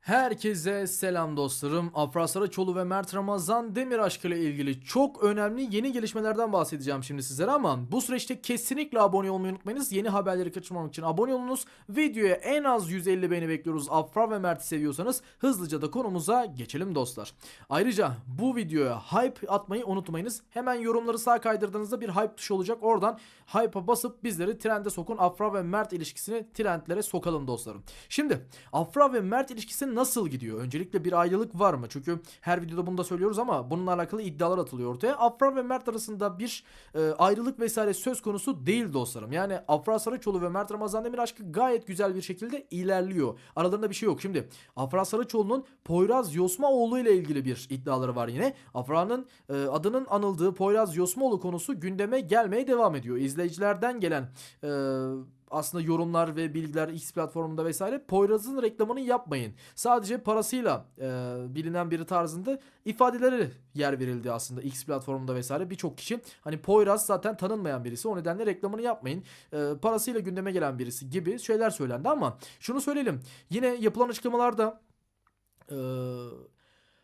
Herkese selam dostlarım. Afra Saraçoğlu ve Mert Ramazan Demir aşkı ile ilgili çok önemli yeni gelişmelerden bahsedeceğim şimdi sizlere ama bu süreçte kesinlikle abone olmayı unutmayınız. Yeni haberleri kaçırmamak için abone olunuz. Videoya en az 150 beğeni bekliyoruz. Afra ve Mert'i seviyorsanız hızlıca da konumuza geçelim dostlar. Ayrıca bu videoya hype atmayı unutmayınız. Hemen yorumları sağa kaydırdığınızda bir hype tuşu olacak. Oradan hype'a basıp bizleri trende sokun. Afra ve Mert ilişkisini trendlere sokalım dostlarım. Şimdi Afra ve Mert ilişkisi nasıl gidiyor? Öncelikle bir ayrılık var mı? Çünkü her videoda bunu da söylüyoruz ama bununla alakalı iddialar atılıyor ortaya. Afra ve Mert arasında bir ayrılık vesaire söz konusu değil dostlarım. Yani Afra Saraçoğlu ve Mert Ramazan Demir aşkı gayet güzel bir şekilde ilerliyor. Aralarında bir şey yok. Şimdi Afra Saraçoğlu'nun Poyraz Yosmaoğlu ile ilgili bir iddiaları var yine. Afra'nın adının anıldığı Poyraz Yosmaoğlu konusu gündeme gelmeye devam ediyor. İzleyicilerden gelen aslında yorumlar ve bilgiler X platformunda vesaire Poyraz'ın reklamını yapmayın. Sadece parasıyla bilinen biri tarzında ifadeleri yer verildi aslında X platformunda vesaire birçok kişi. Hani Poyraz zaten tanınmayan birisi, o nedenle reklamını yapmayın. Parasıyla gündeme gelen birisi gibi şeyler söylendi ama şunu söyleyelim. Yine yapılan açıklamalarda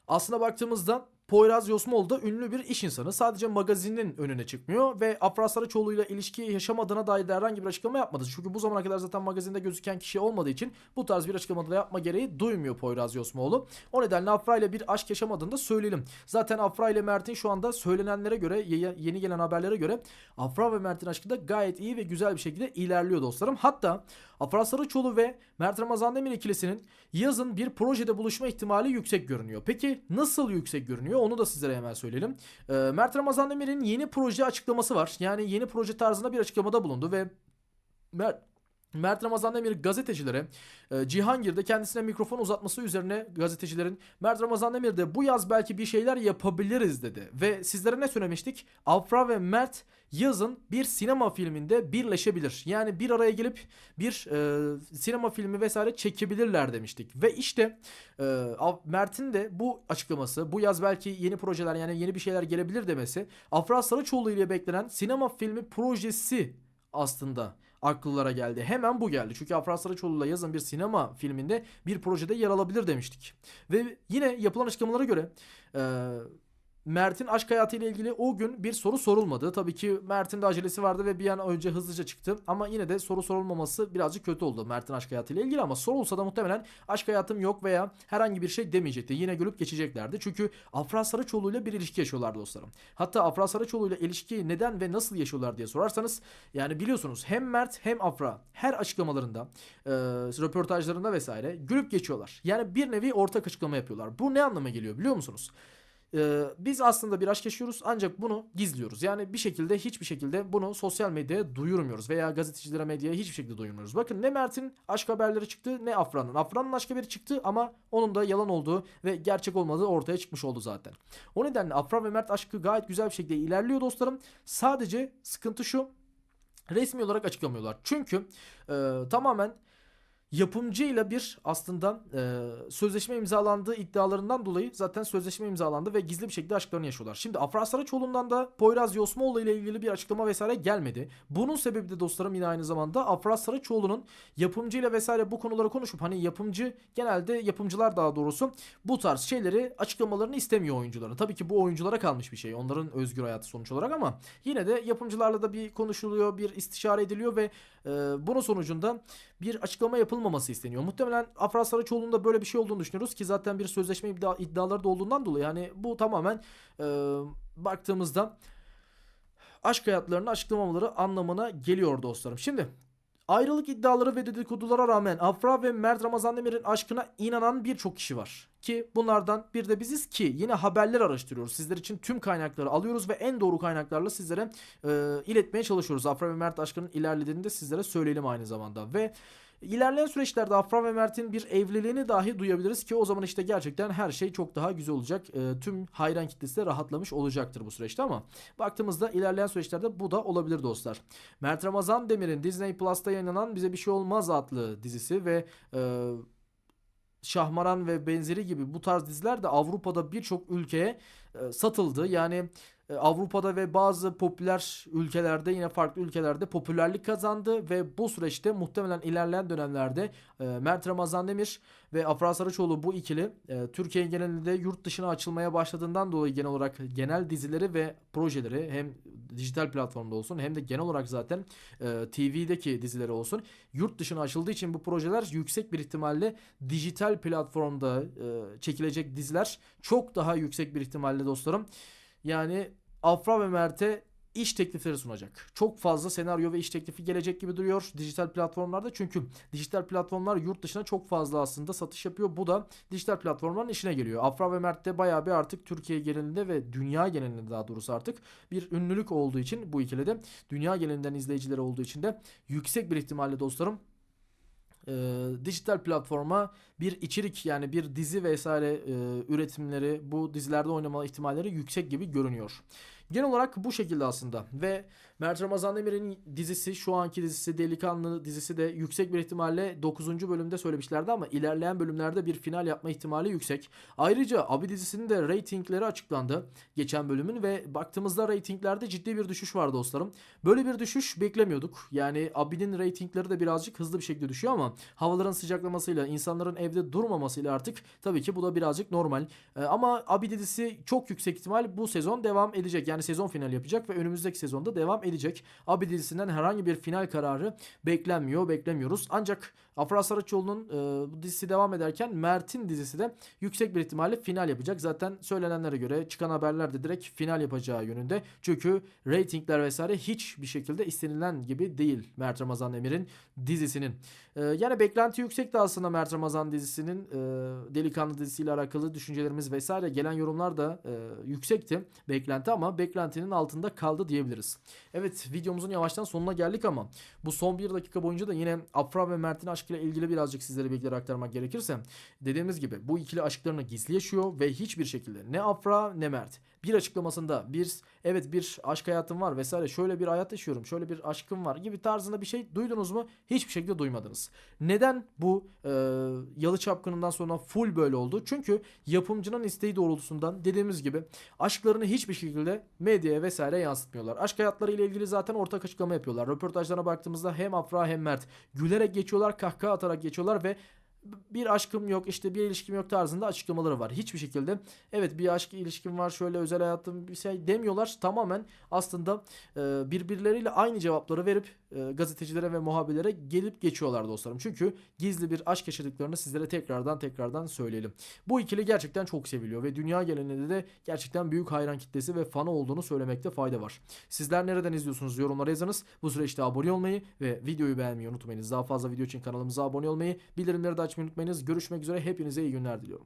aslına baktığımızda Poyraz Yosmaoğlu da ünlü bir iş insanı. Sadece magazinin önüne çıkmıyor ve Afra Saraçoğlu ile ilişki yaşamadığına dair de herhangi bir açıklama yapmadı. Çünkü bu zamana kadar zaten magazinde gözüken kişi olmadığı için bu tarz bir açıklamada da yapma gereği duymuyor Poyraz Yosmaoğlu. O nedenle Afra ile bir aşk yaşamadığını da söyleyelim. Zaten Afra ile Mert'in şu anda söylenenlere göre, yeni gelen haberlere göre Afra ve Mert'in aşkı da gayet iyi ve güzel bir şekilde ilerliyor dostlarım. Hatta Afra Saraçoğlu ve Mert Ramazan Demir ikilisinin yazın bir projede buluşma ihtimali yüksek görünüyor. Peki nasıl yüksek görünüyor? Onu da sizlere hemen söyleyelim. Mert Ramazan Demir'in yeni proje açıklaması var. Yani yeni proje tarzında bir açıklamada bulundu ve Mert Ramazan Demir gazetecilere Cihangir'de kendisine mikrofon uzatması üzerine gazetecilerin Mert Ramazan Demir de bu yaz belki bir şeyler yapabiliriz dedi. Ve sizlere ne söylemiştik? Afra ve Mert yazın bir sinema filminde birleşebilir. Yani bir araya gelip bir sinema filmi vesaire çekebilirler demiştik. Ve işte Mert'in de bu açıklaması, bu yaz belki yeni projeler yani yeni bir şeyler gelebilir demesi Afra Saraçoğlu ile beklenen sinema filmi projesi aslında akıllara geldi. Hemen bu geldi. Çünkü Afra Saraçoğlu'yla yazın bir sinema filminde bir projede yer alabilir demiştik. Ve yine yapılan açıklamalara göre Mert'in aşk hayatıyla ilgili o gün bir soru sorulmadı. Tabii ki Mert'in de acelesi vardı ve bir an önce hızlıca çıktı. Ama yine de soru sorulmaması birazcık kötü oldu Mert'in aşk hayatıyla ilgili. Ama sorulsa da muhtemelen aşk hayatım yok veya herhangi bir şey demeyecekti. Yine gülüp geçeceklerdi. Çünkü Afra Saraçoğlu ile bir ilişki yaşıyorlar dostlarım. Hatta Afra Saraçoğlu ile ilişkiyi neden ve nasıl yaşıyorlar diye sorarsanız, yani biliyorsunuz hem Mert hem Afra her açıklamalarında, röportajlarında vesaire gülüp geçiyorlar. Yani bir nevi ortak açıklama yapıyorlar. Bu ne anlama geliyor biliyor musunuz? Biz aslında bir aşk yaşıyoruz ancak bunu gizliyoruz. Yani bir şekilde, hiçbir şekilde bunu sosyal medyaya duyurmuyoruz veya gazetecilere, medyaya hiçbir şekilde duyurmuyoruz. Bakın, ne Mert'in aşk haberleri çıktı ne Afra'nın. Afra'nın aşk haberi çıktı ama onun da yalan olduğu ve gerçek olmadığı ortaya çıkmış oldu zaten. O nedenle Afra ve Mert aşkı gayet güzel bir şekilde ilerliyor dostlarım. Sadece sıkıntı şu: resmi olarak açıklamıyorlar. Çünkü tamamen yapımcıyla bir aslında sözleşme imzalandığı iddialarından dolayı zaten sözleşme imzalandı ve gizli bir şekilde aşklarını yaşıyorlar. Şimdi Afra Saraçoğlu'ndan da Poyraz Yosmaoğlu ile ilgili bir açıklama vesaire gelmedi. Bunun sebebi de dostlarım yine aynı zamanda Afra Saraçoğlu'nun yapımcıyla vesaire bu konuları konuşup, hani yapımcı genelde, yapımcılar daha doğrusu bu tarz şeyleri, açıklamalarını istemiyor oyuncuların. Tabii ki bu oyunculara kalmış bir şey. Onların özgür hayatı sonuç olarak, ama yine de yapımcılarla da bir konuşuluyor, bir istişare ediliyor ve bunun sonucunda bir açıklama yapılmaması isteniyor. Muhtemelen Afra Saraçoğlu'nun da böyle bir şey olduğunu düşünüyoruz ki zaten bir sözleşme iddiaları da olduğundan dolayı yani bu tamamen baktığımızda aşk hayatlarını açıklamamaları anlamına geliyor dostlarım. Şimdi ayrılık iddiaları ve dedikodulara rağmen Afra ve Mert Ramazan Demir'in aşkına inanan birçok kişi var. Ki bunlardan bir de biziz ki yine haberler araştırıyoruz. Sizler için tüm kaynakları alıyoruz ve en doğru kaynaklarla sizlere iletmeye çalışıyoruz. Afra ve Mert aşkının ilerlediğini de sizlere söyleyelim aynı zamanda. Ve ilerleyen süreçlerde Afra ve Mert'in bir evliliğini dahi duyabiliriz ki o zaman işte gerçekten her şey çok daha güzel olacak. Tüm hayran kitlesi de rahatlamış olacaktır bu süreçte, ama baktığımızda ilerleyen süreçlerde bu da olabilir dostlar. Mert Ramazan Demir'in Disney Plus'ta yayınlanan Bize Bir Şey Olmaz adlı dizisi ve Şahmaran ve benzeri gibi bu tarz diziler de Avrupa'da birçok ülkeye satıldı. Yani Avrupa'da ve bazı popüler ülkelerde, yine farklı ülkelerde popülerlik kazandı ve bu süreçte muhtemelen ilerleyen dönemlerde Mert Ramazan Demir ve Afra Saraçoğlu, bu ikili Türkiye genelinde yurt dışına açılmaya başladığından dolayı genel olarak genel dizileri ve projeleri hem dijital platformda olsun hem de genel olarak zaten TV'deki dizileri olsun yurt dışına açıldığı için bu projeler yüksek bir ihtimalle dijital platformda çekilecek diziler çok daha yüksek bir ihtimalle dostlarım. Yani Afra ve Mert'e iş teklifleri sunacak. Çok fazla senaryo ve iş teklifi gelecek gibi duruyor dijital platformlarda. Çünkü dijital platformlar yurt dışına çok fazla aslında satış yapıyor. Bu da dijital platformların işine geliyor. Afra ve Mert de bayağı bir artık Türkiye genelinde ve dünya genelinde daha doğrusu artık bir ünlülük olduğu için, bu ikili de dünya genelinden izleyicileri olduğu için de yüksek bir ihtimalle dostlarım dijital platforma bir içerik, yani bir dizi vesaire üretimleri, bu dizilerde oynama ihtimalleri yüksek gibi görünüyor. Genel olarak bu şekilde aslında. Ve Mert Ramazan Demir'in dizisi, şu anki dizisi Delikanlı dizisi de yüksek bir ihtimalle 9. bölümde söylemişlerdi ama ilerleyen bölümlerde bir final yapma ihtimali yüksek. Ayrıca Abi dizisinin de reytingleri açıklandı geçen bölümün ve baktığımızda reytinglerde ciddi bir düşüş var dostlarım. Böyle bir düşüş beklemiyorduk. Yani Abi'nin reytingleri de birazcık hızlı bir şekilde düşüyor ama havaların sıcaklamasıyla, insanların evde durmamasıyla artık tabii ki bu da birazcık normal. Ama Abi dizisi çok yüksek ihtimal bu sezon devam edecek. Yani sezon finali yapacak ve önümüzdeki sezonda devam edecek. Abi dizisinden herhangi bir final kararı beklemiyoruz. Ancak Afra Saraçoğlu'nun bu dizisi devam ederken Mert'in dizisi de yüksek bir ihtimalle final yapacak. Zaten söylenenlere göre çıkan haberler de direkt final yapacağı yönünde. Çünkü reytingler vesaire hiçbir şekilde istenilen gibi değil Mert Ramazan Demir'in dizisinin. Yani beklenti yüksekti aslında Mert Ramazan dizisinin, Delikanlı dizisiyle alakalı düşüncelerimiz vesaire, gelen yorumlar da yüksekti beklenti, ama beklentinin altında kaldı diyebiliriz. Evet, videomuzun yavaştan sonuna geldik ama bu son 1 dakika boyunca da yine Afra ve Mert'in aşkıyla ilgili birazcık sizlere bilgiler aktarmak gerekirse, dediğimiz gibi bu ikili aşklarını gizli yaşıyor ve hiçbir şekilde ne Afra ne Mert bir açıklamasında bir aşk hayatım var vesaire, şöyle bir hayat yaşıyorum, şöyle bir aşkım var gibi tarzında bir şey duydunuz mu? Hiçbir şekilde duymadınız. Neden bu Yalı Çapkını'ndan sonra full böyle oldu? Çünkü yapımcının isteği doğrultusundan, dediğimiz gibi, aşklarını hiçbir şekilde medyaya vesaire yansıtmıyorlar. Aşk hayatları ile ilgili zaten ortak açıklama yapıyorlar. Röportajlarına baktığımızda hem Afra hem Mert gülerek geçiyorlar, kahkaha atarak geçiyorlar ve bir aşkım yok, işte bir ilişkim yok tarzında açıklamaları var. Hiçbir şekilde evet bir aşk ilişkim var, şöyle özel hayatım bir şey demiyorlar. Tamamen aslında birbirleriyle aynı cevapları verip gazetecilere ve muhabirlere gelip geçiyorlar dostlarım. Çünkü gizli bir aşk yaşadıklarını sizlere tekrardan söyleyelim. Bu ikili gerçekten çok seviliyor ve dünya genelinde de gerçekten büyük hayran kitlesi ve fanı olduğunu söylemekte fayda var. Sizler nereden izliyorsunuz? Yorumlara yazınız. Bu süreçte abone olmayı ve videoyu beğenmeyi unutmayınız. Daha fazla video için kanalımıza abone olmayı, bildirimleri de açmayı unutmayınız. Görüşmek üzere. Hepinize iyi günler diliyorum.